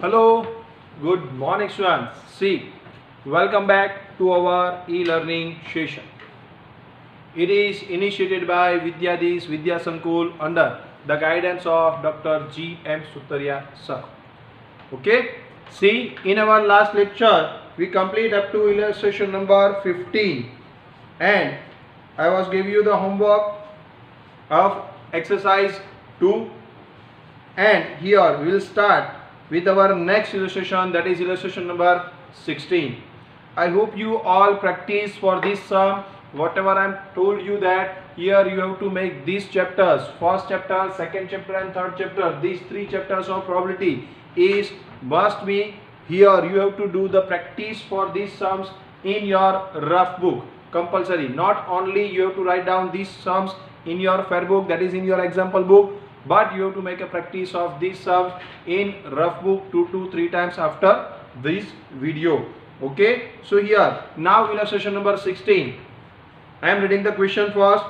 Hello, good morning students. See, welcome back to our e-learning session. It is initiated by Vidyadis Vidya Sankul under the guidance of Dr. G. M. Sutaria sir. Okay, see, in our last lecture, we complete up to illustration number 15 and I was giving you the homework of exercise 2, and here we will start with our next illustration, that is illustration number 16. I hope you all practice for this sum whatever I am told you, that here you have to make these chapters, first chapter, second chapter and third chapter, these three chapters of probability is must be. Here you have to do the practice for these sums in your rough book compulsory. Not only you have to write down these sums in your fair book, that is in your example book, but you have to make a practice of these sums in rough book 2 to 3 times after this video. Okay, so here now illustration number 16, I am reading the question first.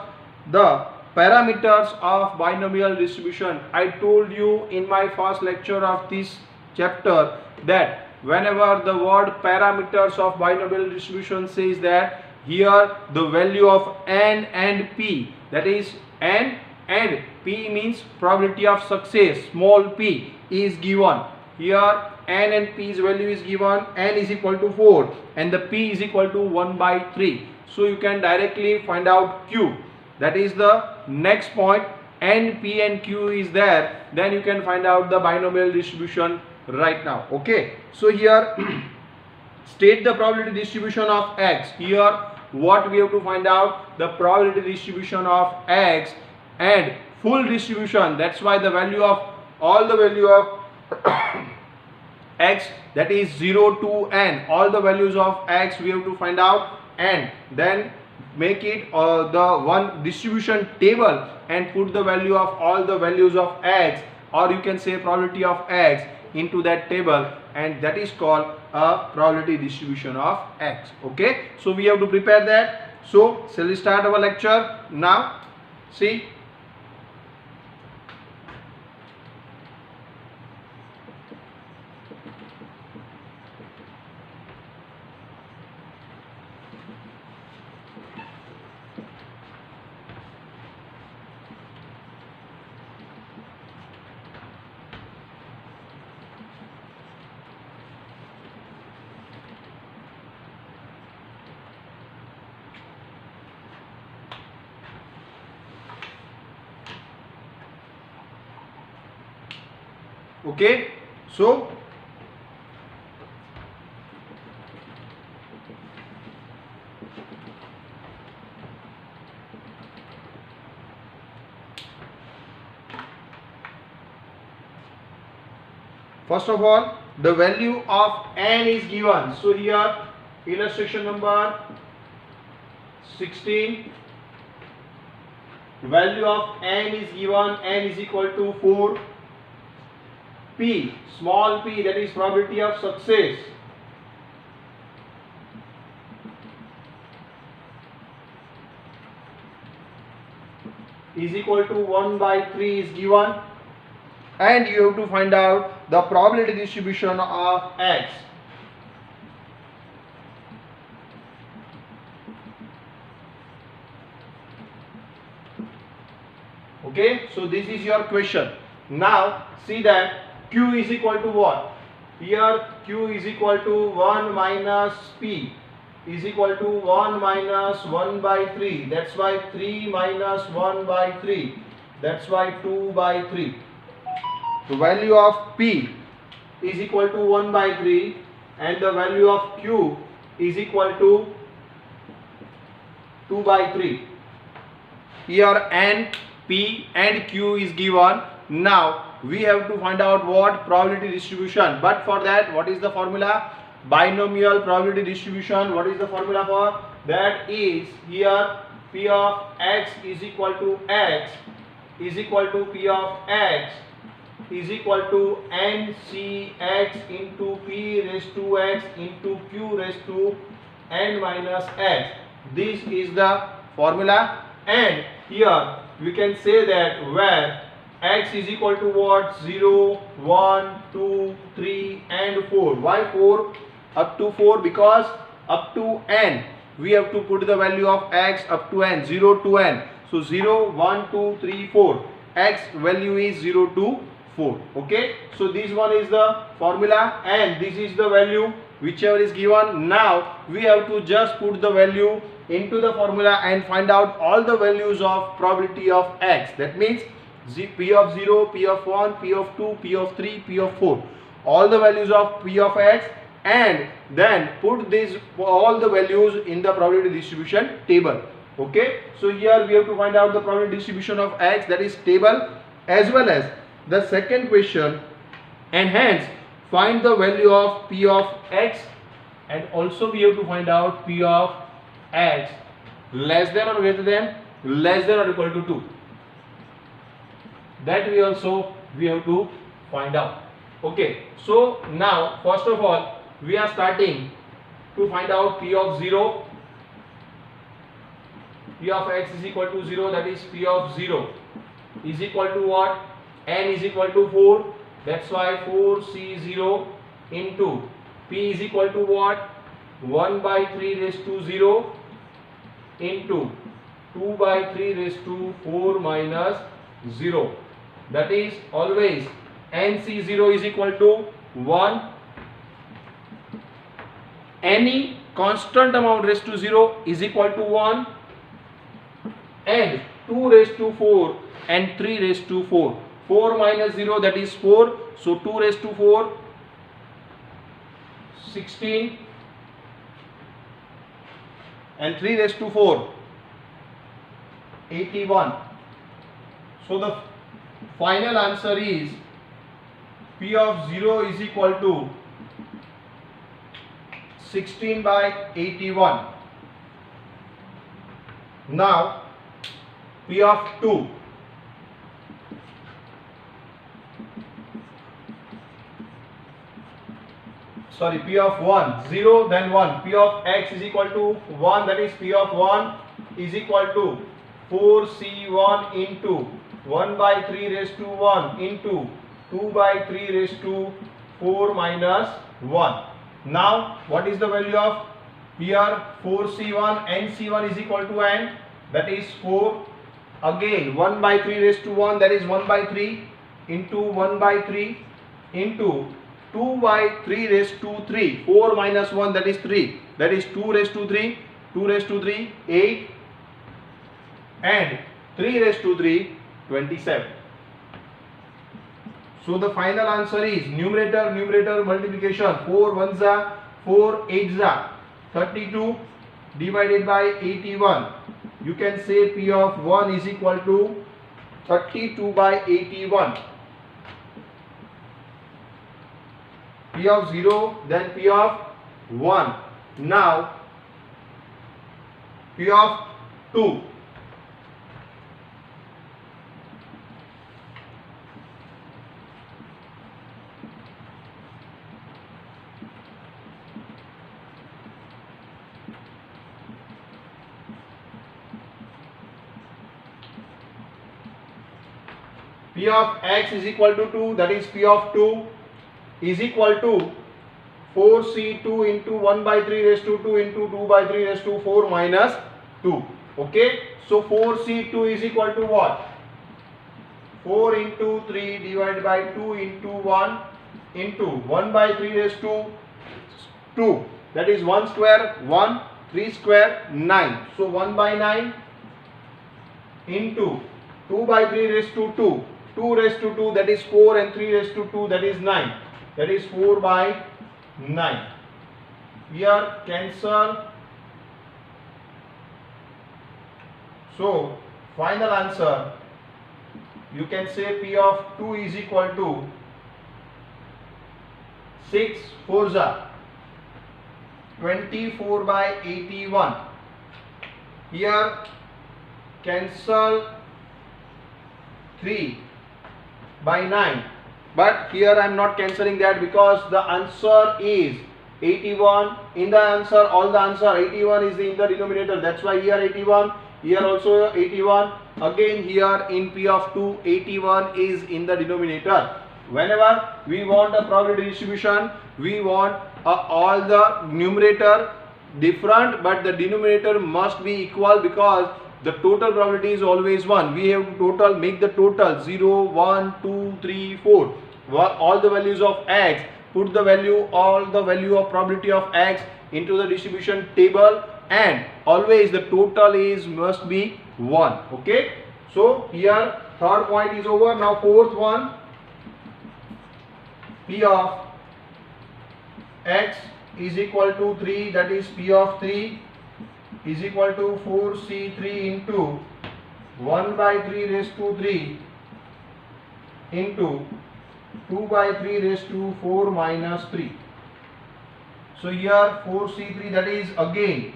The parameters of binomial distribution. I told you in my first lecture of this chapter that whenever the word parameters of binomial distribution says that here the value of n and p, that is n and p means probability of success, small p is given. Here n and p's value is given, n is equal to 4 and the p is equal to 1 by 3. So you can directly find out q. That is the next point. N, p and q is there, then you can find out the binomial distribution right now. Okay, so here state the probability distribution of x. Here what we have to find out, the probability distribution of x and full distribution. That's why the value of all the value of x, that is 0 to n, all the values of x we have to find out and then make it the one distribution table and put the value of all the values of x, or you can say probability of x, into that table, and that is called a probability distribution of x. Okay, so we have to prepare that. So shall we start our lecture now? See, okay, so first of all the value of n is given. So here illustration number 16, value of n is given, n is equal to 4, p, small p, that is probability of success, is equal to 1 by 3 is given, and you have to find out the probability distribution of x. Okay, so this is your question. Now see that q is equal to what? Here q is equal to 1 minus p is equal to 1 minus 1 by 3. That's why 3 minus 1 by 3. That's why 2 by 3. The value of p is equal to 1 by 3 and the value of q is equal to 2 by 3. Here n, p and q is given. Now we have to find out what probability distribution, but for that what is the formula? Binomial probability distribution. What is the formula for that? Is here p of x is equal to x is equal to p of x is equal to ncx into p raised to x into q raised to n minus x. This is the formula, and here we can say that where x is equal to what? 0, 1, 2, 3 and 4. Why 4? Up to 4, because up to n we have to put the value of x up to n, 0 to n. So 0, 1, 2, 3, 4. X value is 0 to 4. Okay. So this one is the formula and this is the value whichever is given. Now we have to just put the value into the formula and find out all the values of probability of x. That means p of 0, p of 1, p of 2, p of 3, p of 4. All the values of p of x, and then put these all the values in the probability distribution table. Okay. So here we have to find out the probability distribution of x, that is table, as well as the second question, and hence find the value of p of x, and also we have to find out p of x less than or greater than, less than or equal to 2. That we have to find out. Okay. So now first of all we are starting to find out p of 0. P of x is equal to 0, that is p of 0 is equal to what? N is equal to 4. That's why 4c0 into p is equal to what? 1 by 3 raised to 0 into 2 by 3 raised to 4 minus 0. That is always nc0 is equal to 1. Any constant amount raised to 0 is equal to 1, and 2 raised to 4 and 3 raised to 4. 4 minus 0, that is 4. So 2 raised to 4, 16, and 3 raised to 4, 81. So the final answer is p of 0 is equal to 16 by 81. Now p of 2. Sorry, p of 1, 0 then 1. P of x is equal to 1, that is p of 1 is equal to 4c1 into 1 by 3 raised to 1 into 2 by 3 raised to 4 minus 1. Now what is the value of here? 4c1, nc1 is equal to n, that is 4. Again 1 by 3 raised to 1, that is 1 by 3 into 1 by 3 into 2 by 3 raised to 3, 4 minus 1, that is 3, that is 2 raised to 3, 2 raised to 3, 8, and 3 raised to 3, 27. So the final answer is numerator multiplication, 4 ones are 4 8s are 32 divided by 81. You can say p of 1 is equal to 32 by 81. P of 0, then P of 1. Now P of 2. P of x is equal to 2, that is P of 2 is equal to 4c2 into 1 by 3 raised to 2 into 2 by 3 raised to 4 minus 2. Okay, so 4c2 is equal to what? 4 into 3 divided by 2 into 1 into 1 by 3 raised to 2, that is 1 square 1, 3 square 9. So 1 by 9 into 2 by 3 raised to 2, 2 raised to 2, that is 4, and 3 raised to 2, that is 9, that is 4 by 9. Here cancel. So final answer, you can say P of 2 is equal to 6 4s are 24 by 81. Here cancel 3 by 9, but here I am not cancelling that because the answer is 81. In the answer, all the answer 81 is in the denominator, that's why here 81, here also 81. Again here in P of 2, 81 is in the denominator. Whenever we want a probability distribution, we want all the numerator different but the denominator must be equal, because the total probability is always 1. We have to total, make the total 0, 1, 2, 3, 4. All the values of x, put the value, all the value of probability of x into the distribution table, and always the total is must be 1. Okay. So here third point is over. Now fourth one, P of x is equal to 3, that is P of 3 is equal to 4C3 into 1 by 3 raised to 3 into 2 by 3 raised to 4 minus 3. So here 4C3, that is again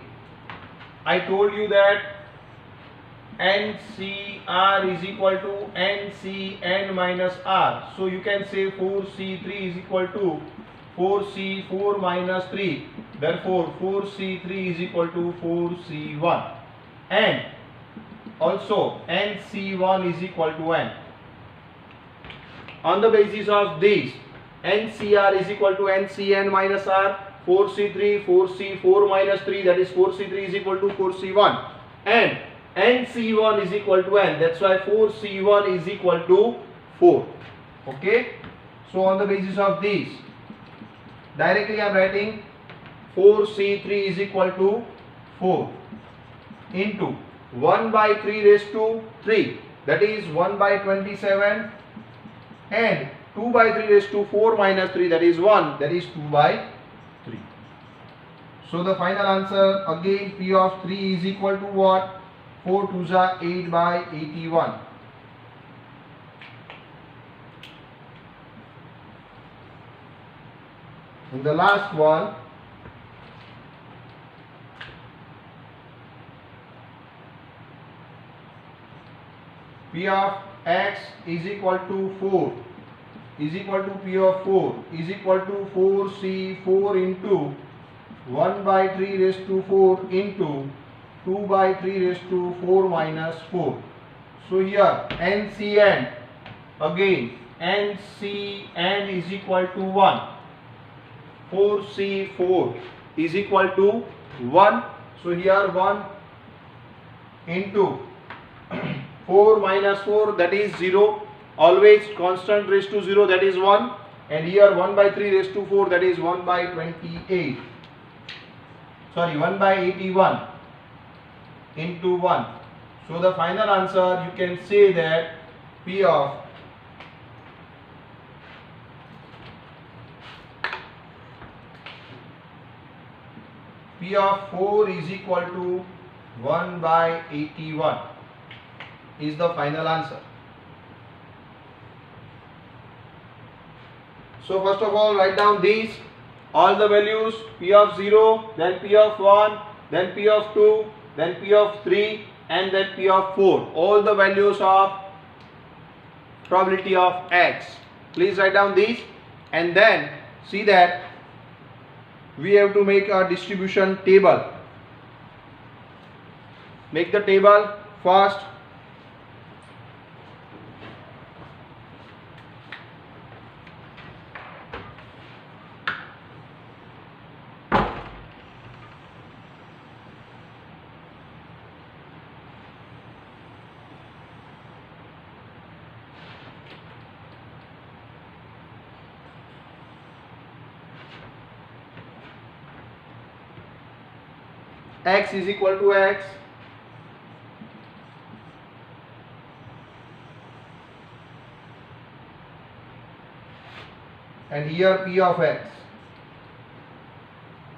I told you that NCR is equal to NCN minus R. So you can say 4C3 is equal to 4C4 minus 3. Therefore 4C3 is equal to 4C1. And also NC1 is equal to N. On the basis of this, NCR is equal to NCN minus R. 4C3, 4C4 minus 3, that is 4C3 is equal to 4C1. And NC1 is equal to N. That's why 4C1 is equal to 4. Okay. So on the basis of this, directly I am writing 4C3 is equal to 4 into 1 by 3 raised to 3, that is 1 by 27, and 2 by 3 raised to 4 minus 3, that is 1, that is 2 by 3. So the final answer again P of 3 is equal to what? 4 2s are 8 by 81. And the last one, P of x is equal to 4 is equal to P of 4 is equal to 4C4 into 1 by 3 raised to 4 into 2 by 3 raised to 4 minus 4. So here NCN, again NCN is equal to 1. 4C4 is equal to 1. So here 1 into 4 minus 4, that is 0. Always constant raised to 0, that is 1. And here 1 by 3 raised to 4, that is 1 by 28. Sorry, 1 by 81 into 1. So the final answer, you can say that P of P of 4 is equal to 1 by 81 is the final answer. So first of all, write down these, all the values, P of 0, then P of 1, then P of 2, then P of 3, and then P of 4. All the values of probability of x. Please write down these, and then see that we have to make a distribution table. Make the table first. X is equal to x, and here P of x.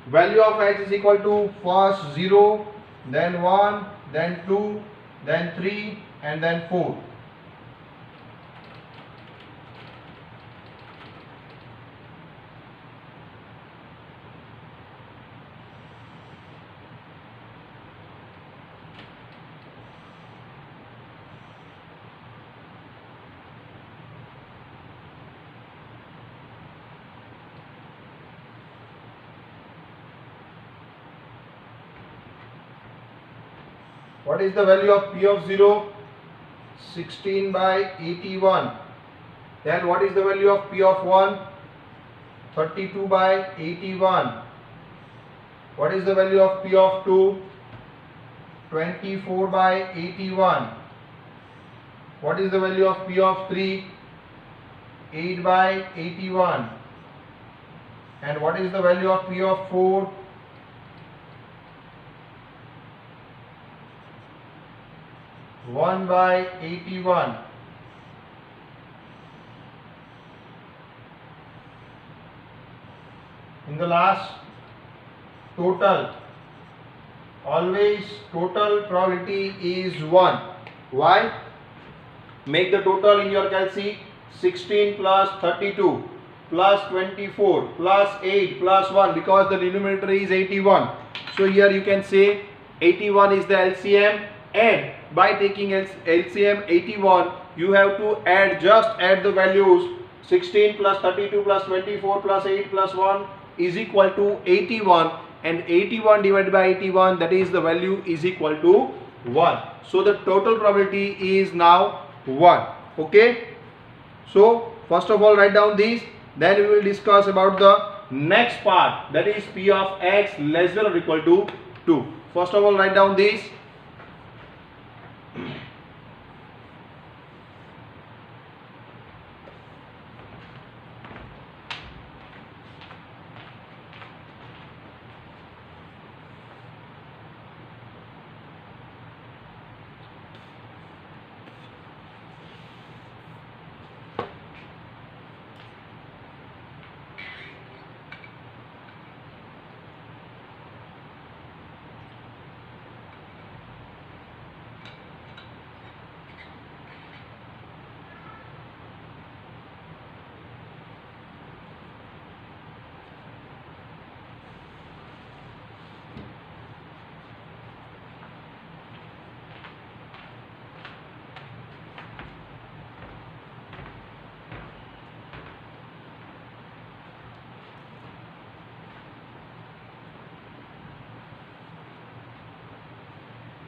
Value of x is equal to first 0, then 1, then 2, then 3, and then 4. What is the value of P of 0? 16 by 81. Then what is the value of P of 1? 32 by 81. What is the value of P of 2? 24 by 81. What is the value of P of 3? 8 by 81. And what is the value of P of 4? 1 by 81. In the last, total. Always total probability is 1. Why? Make the total in your calci. 16 plus 32 plus 24 plus 8 plus 1, because the denominator is 81. So here you can say 81 is the LCM, and by taking LCM 81, you have to just add the values. 16 plus 32 plus 24 plus 8 plus 1 is equal to 81, and 81 divided by 81, that is the value is equal to 1. So the total probability is now 1. Okay. So first of all, write down these, then we will discuss about the next part, that is P of x less than or equal to 2. First of all, write down these.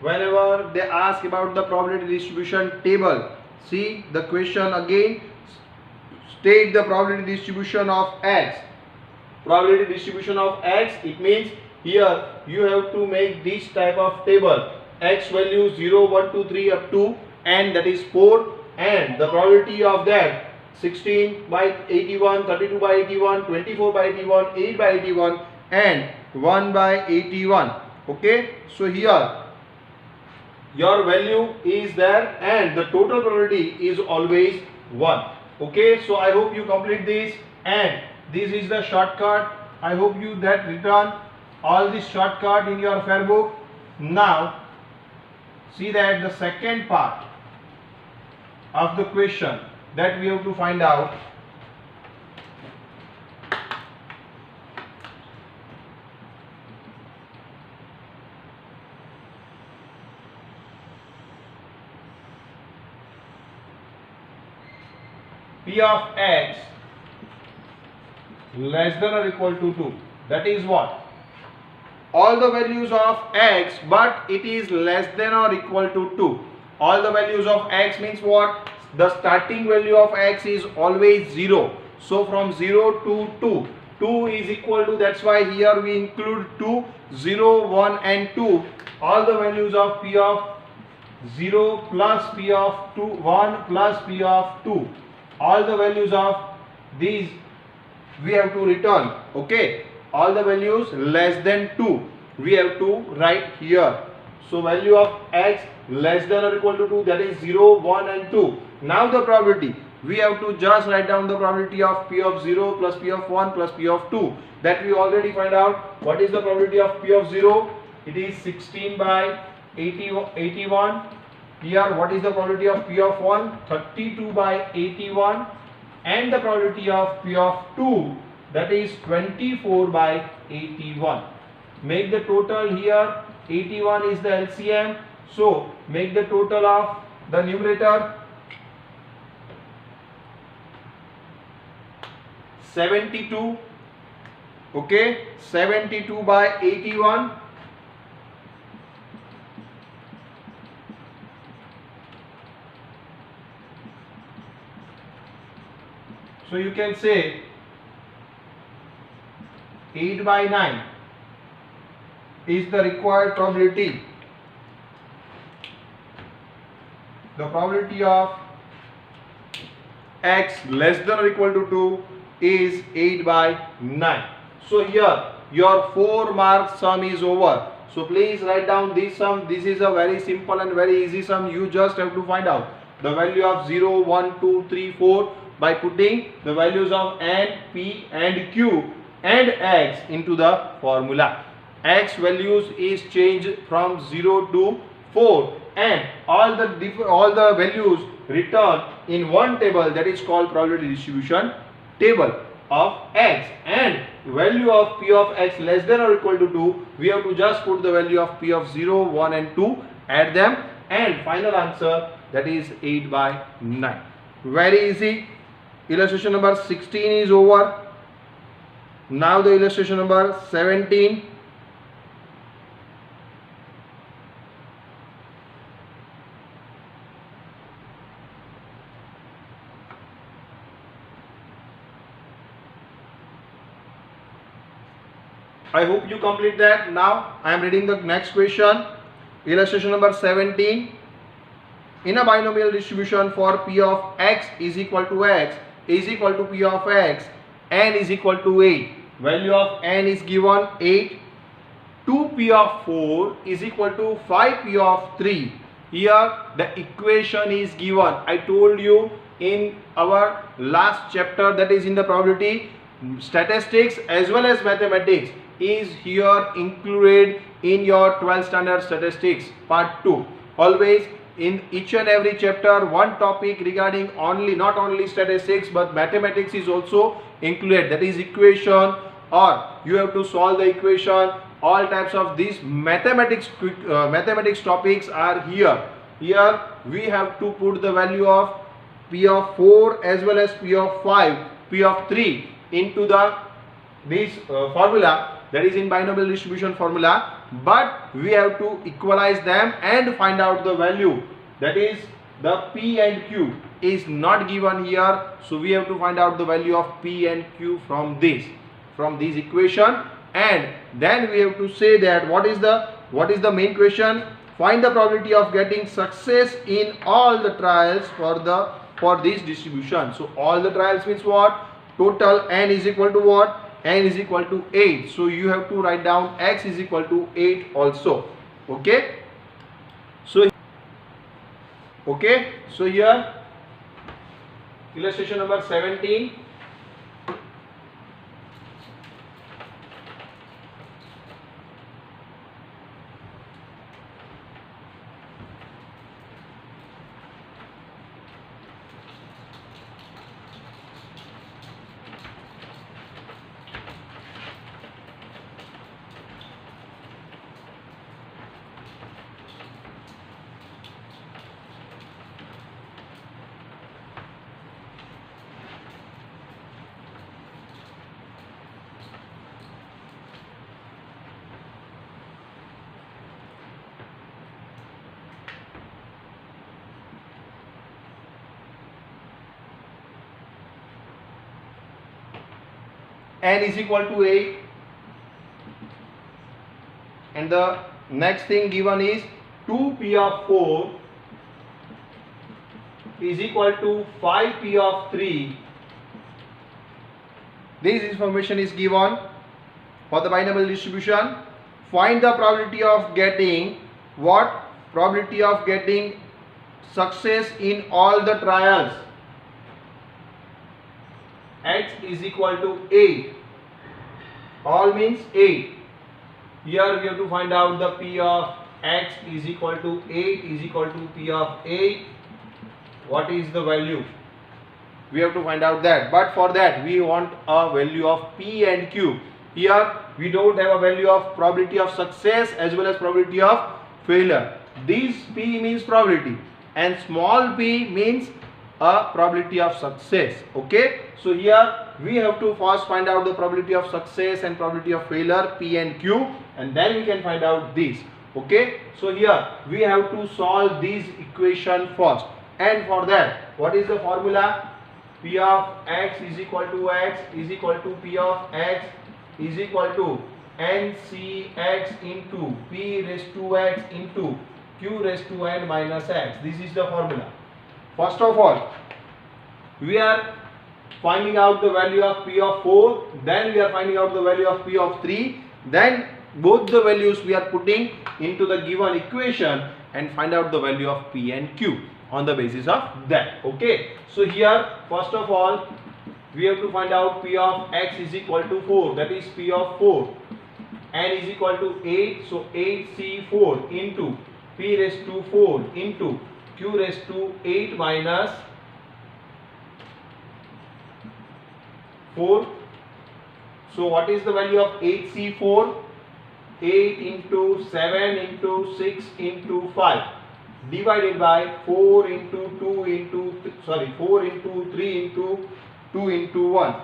Whenever they ask about the probability distribution table, see the question again. State the probability distribution of x. Probability distribution of x, it means here you have to make this type of table. X value 0, 1, 2, 3 up to n, that is 4, and the probability of that 16 by 81, 32 by 81, 24 by 81, 8 by 81 and 1 by 81. Okay, so here your value is there and the total probability is always 1. Okay, so I hope you complete this, and this is the shortcut. I hope you that return all this shortcut in your fair book. Now see that the second part of the question that we have to find out. P of x less than or equal to 2. That is what? All the values of x, but it is less than or equal to 2. All the values of x means what? The starting value of x is always 0. So from 0 to 2. 2 is equal to, that's why here we include 2, 0, 1 and 2. All the values of P of 0 plus P of 2, 1 plus P of 2. All the values of these we have to return. Okay, all the values less than 2 we have to write here. So value of x less than or equal to 2, that is 0, 1 and 2. Now the probability, we have to just write down the probability of P of 0 plus P of 1 plus P of 2, that we already find out. What is the probability of P of 0? It is 16 by 81. Here what is the probability of P of 1? 32 by 81, and the probability of P of 2, that is 24 by 81. Make the total here. 81 is the LCM, so make the total of the numerator 72. Okay, 72 by 81 So you can say 8 by 9 is the required probability. The probability of x less than or equal to 2 is 8 by 9. So here your 4 mark sum is over. So please write down this sum. This is a very simple and very easy sum. You just have to find out the value of 0, 1, 2, 3, 4 by putting the values of n, p and q and x into the formula. X values is changed from 0 to 4 and all the values return in one table, that is called probability distribution table of x, and value of p of x less than or equal to 2, we have to just put the value of p of 0, 1 and 2, add them, and final answer, that is 8 by 9. Very easy. Illustration number 16 is over. Now the illustration number 17. I hope you complete that. Now I am reading the next question. Illustration number 17. In a binomial distribution for p of x is equal to x is equal to p of x, n is equal to 8. Value of n is given 8. 2p of 4 is equal to 5p of 3. Here the equation is given. I told you in our last chapter, that is in the probability, statistics as well as mathematics is here included in your 12th standard statistics part 2. Always in each and every chapter one topic regarding not only statistics but mathematics is also included, that is equation, or you have to solve the equation. All types of these mathematics topics are here. Here we have to put the value of p of 4 as well as p of 5, p of 3 into this formula, that is in binomial distribution formula, but we have to equalize them and find out the value, that is the p and q is not given here, so we have to find out the value of p and q from this equation, and then we have to say that what is the main question. Find the probability of getting success in all the trials for this distribution. So all the trials means what? Total n is equal to what? N is equal to 8. So you have to write down x is equal to 8 also. Okay. So here illustration number 17. N is equal to 8, and the next thing given is 2p of 4 is equal to 5p of 3. This information is given for the binomial distribution. Find the probability of getting what? Probability of getting success in all the trials. X is equal to 8. All means 8. Here we have to find out the p of x is equal to 8 is equal to p of 8. What is the value? We have to find out that. But for that we want a value of p and q. Here we don't have a value of probability of success as well as probability of failure. This p means probability and small p means a probability of success. Okay, so here we have to first find out the probability of success and probability of failure, p and q, and then we can find out this. Okay, so here we have to solve this equation first, and for that what is the formula? P of x is equal to P of x is equal to NCx into P raised to x into Q raised to n minus x. This is the formula. First of all, we are finding out the value of P of 4, then we are finding out the value of P of 3, then both the values we are putting into the given equation and find out the value of P and Q on the basis of that. Okay, so here first of all we have to find out P of x is equal to 4, that is P of 4, n is equal to 8, so 8C4 into P raised to 4 into Q raised to 8 minus 4. So what is the value of 8C4? 8 into 7 into 6 into 5 divided by 4 into 2 into 4 into 3 into 2 into 1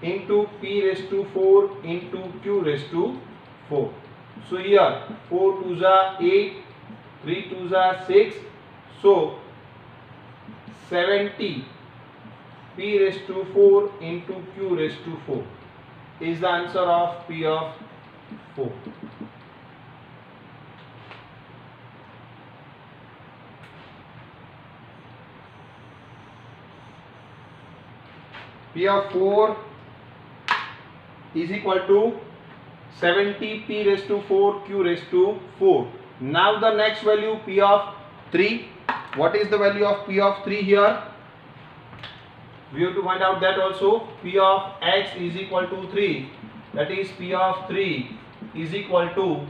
into P raised to 4 into Q raised to 4. So here 4 2s are 8, 3 2s are 6, so 70 P raised to 4 into Q raised to 4 is the answer of P of 4. P of 4 is equal to 70 P raised to 4 Q raised to 4. Now the next value P of 3. What is the value of P of 3 here? We have to find out that also. P of x is equal to 3, that is P of 3 is equal to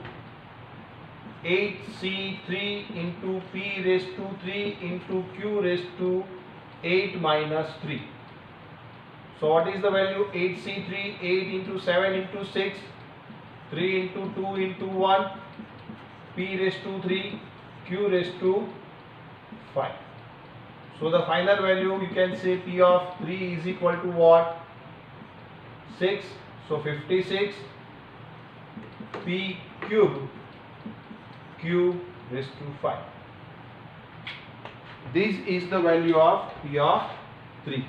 8C3 into P raised to 3 into Q raised to 8 minus 3. So what is the value? 8C3, 8 into 7 into 6, 3 into 2 into 1, P raised to 3, Q raised to 5. So the final value you can say P of 3 is equal to what? 6. So 56 P cube Q raised to 5. This is the value of P of 3.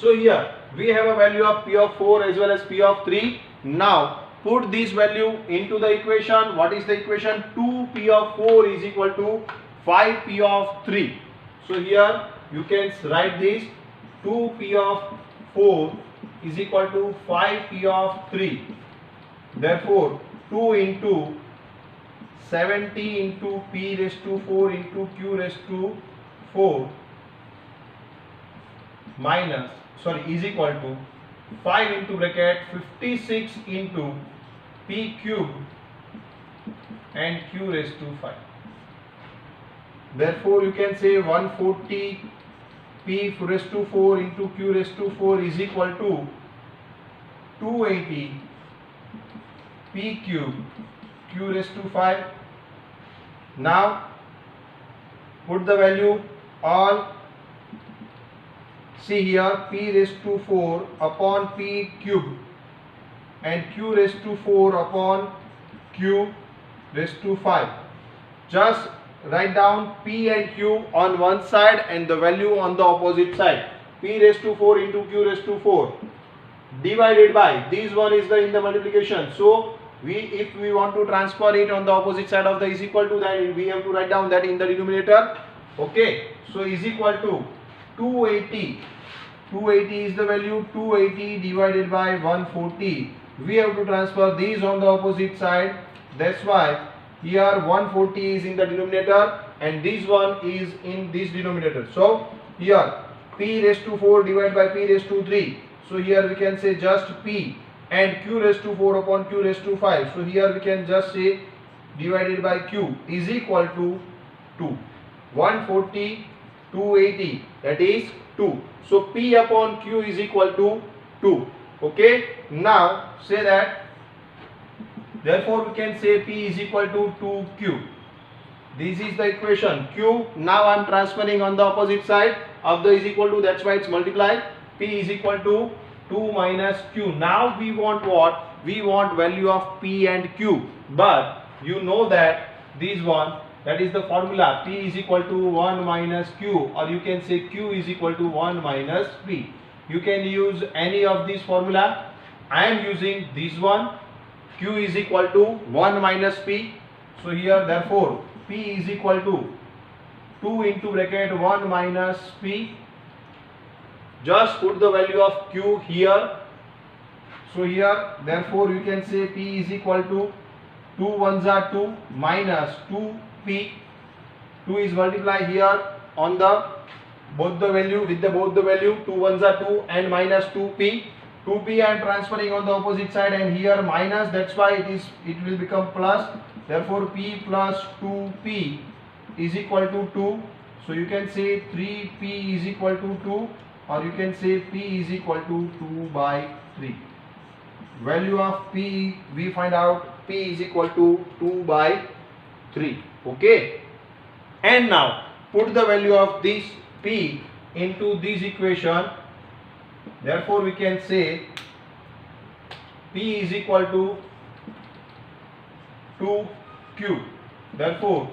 So here we have a value of P of 4 as well as P of 3. Now put this value into the equation. What is the equation? 2P of 4 is equal to 5P of 3. So here you can write this. 2P of 4 is equal to 5P of 3. Therefore 2 into 70 into P raised to 4 into Q raised to 4 is equal to 5 into bracket 56 into P cube and Q raised to 5. Therefore you can say 140 P raised to 4 into Q raised to 4 is equal to 280 P cube Q raised to 5. Now put the value all. See here P raised to 4 upon P cube and Q raised to 4 upon Q raised to 5. Just write down P and Q on one side and the value on the opposite side. P raised to 4 into Q raised to 4 divided by, this one is in the multiplication. So if we want to transfer it on the opposite side of the is equal to, then we have to write down that in the denominator. Okay, so is equal to 280 is the value. 280 divided by 140. We have to transfer these on the opposite side. That's why here 140 is in the denominator and this one is in this denominator. So here P raised to 4 divided by P raised to 3. So here we can say just P and Q raised to 4 upon Q raised to 5. So here we can just say divided by Q is equal to 2. 140 280, that is 2. So P upon Q is equal to 2. Okay, now say that Therefore, we can say P is equal to 2Q. This is the equation Q. Now I am transferring on the opposite side of the is equal to, that's why it's multiplied. P is equal to 2 minus Q. Now we want what? We want value of P and Q. But you know that this one, that is the formula, P is equal to 1 minus Q, or you can say Q is equal to 1 minus P. You can use any of these formula. I am using this one. Q is equal to 1 minus P. So here therefore P is equal to 2 into bracket 1 minus P. Just put the value of Q here. So here therefore you can say P is equal to 2 ones are 2 minus 2P. 2 is multiplied here on the both the value, with the both the value, 2 ones are 2 and minus 2P. 2P I am transferring on the opposite side, and here minus, that's why it will become plus. Therefore P plus 2P is equal to 2. So you can say 3P is equal to 2, or you can say P is equal to 2 by 3. Value of P, we find out P is equal to 2 by 3. Okay. And now put the value of this P into this equation. Therefore we can say P is equal to 2Q. Therefore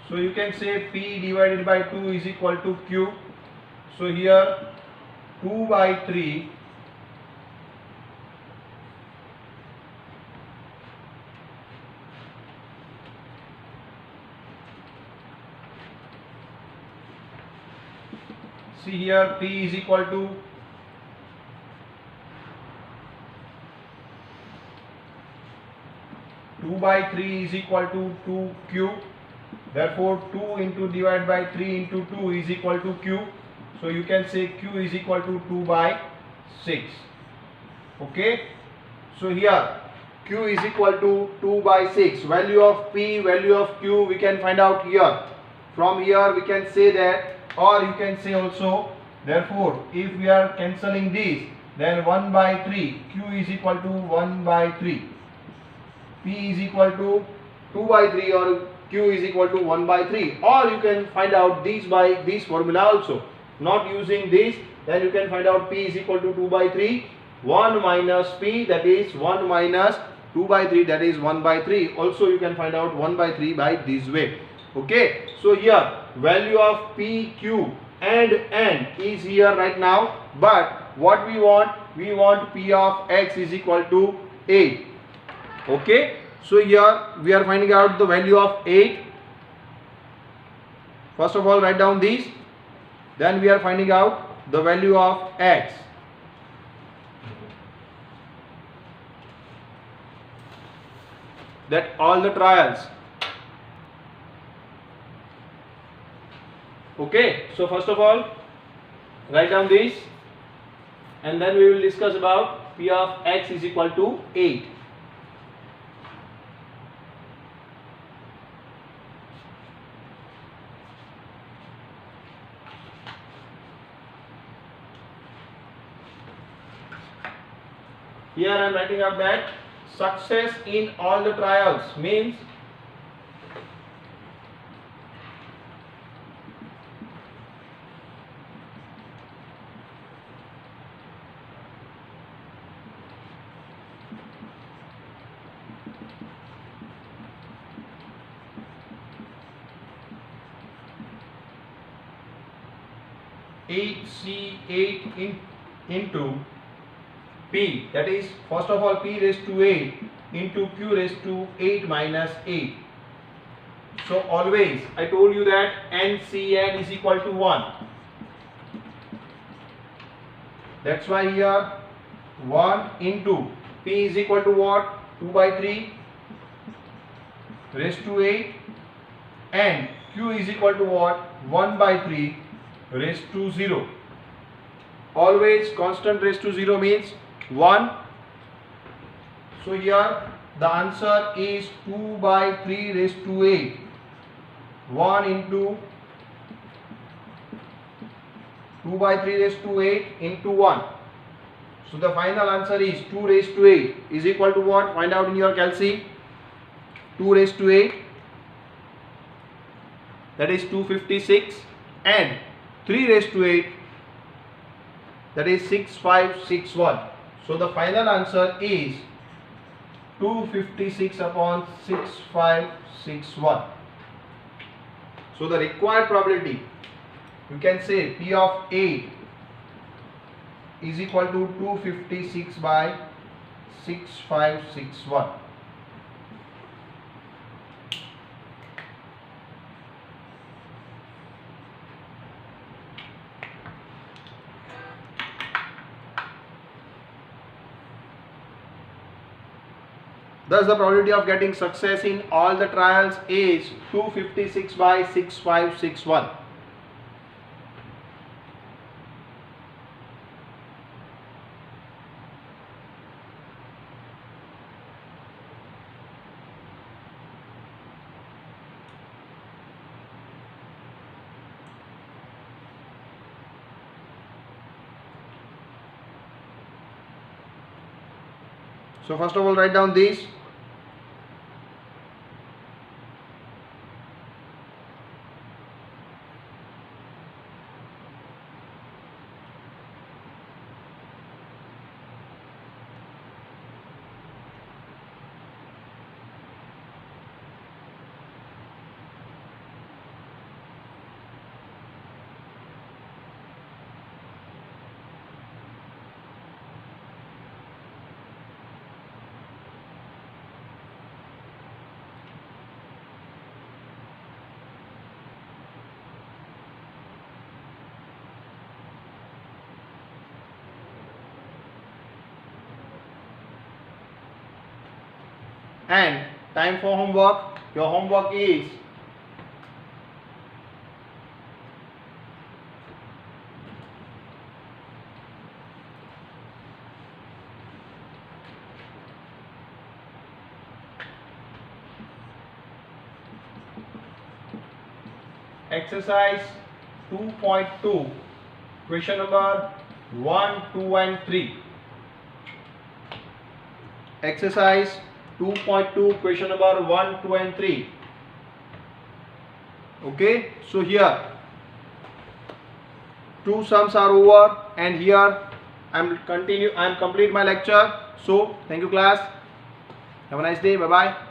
so you can say P divided by 2 is equal to Q. So here 2 by 3 see here P is equal to 2 by 3 is equal to 2Q. Therefore 2 into divided by 3 into 2 is equal to Q. So you can say Q is equal to 2 by 6. Okay. So here Q is equal to 2 by 6. Value of P, value of Q we can find out here. From here we can say that, or you can say also, therefore if we are cancelling this, then 1 by 3, Q is equal to 1 by 3. P is equal to 2 by 3, or Q is equal to 1 by 3, or you can find out this by this formula also. Not using this, then you can find out P is equal to 2 by 3, 1 minus P, that is 1 minus 2 by 3, that is 1 by 3. Also you can find out 1 by 3 by this way. Okay. So here value of P, Q and N is here right now, but what we want P of X is equal to 8. Okay. So here we are finding out the value of 8. First of all write down this. Then we are finding out the value of X. That all the trials. Okay. So first of all write down this, and then we will discuss about P of X is equal to 8. Here I am writing up that success in all the trials means HC8 into P, that is first of all P raised to 8 into Q raised to 8 minus 8. So always I told you that NCN is equal to 1. That's why here 1 into P is equal to what? 2 by 3 raised to 8, and Q is equal to what? 1 by 3 raised to 0. always constant raised to 0 means 1. So here the answer is 2 by 3 raised to 8. 1 into 2 by 3 raised to 8 into 1. So the final answer is 2 raised to 8 is equal to what? Find out in your calci. 2 raised to 8, that is 256, and 3 raised to 8, that is 6561. So the final answer is 256 upon 6561. So the required probability, you can say P of 8 is equal to 256 by 6561. Thus the probability of getting success in all the trials is 256 by 6561. So first of all, write down this. And time for homework. Your homework is exercise 2.2, question number 1, 2 and 3. Exercise 2.2, question number 1, 2 and 3. Okay, so here two sums are over, and here I am complete my lecture. So thank you class, have a nice day, bye bye.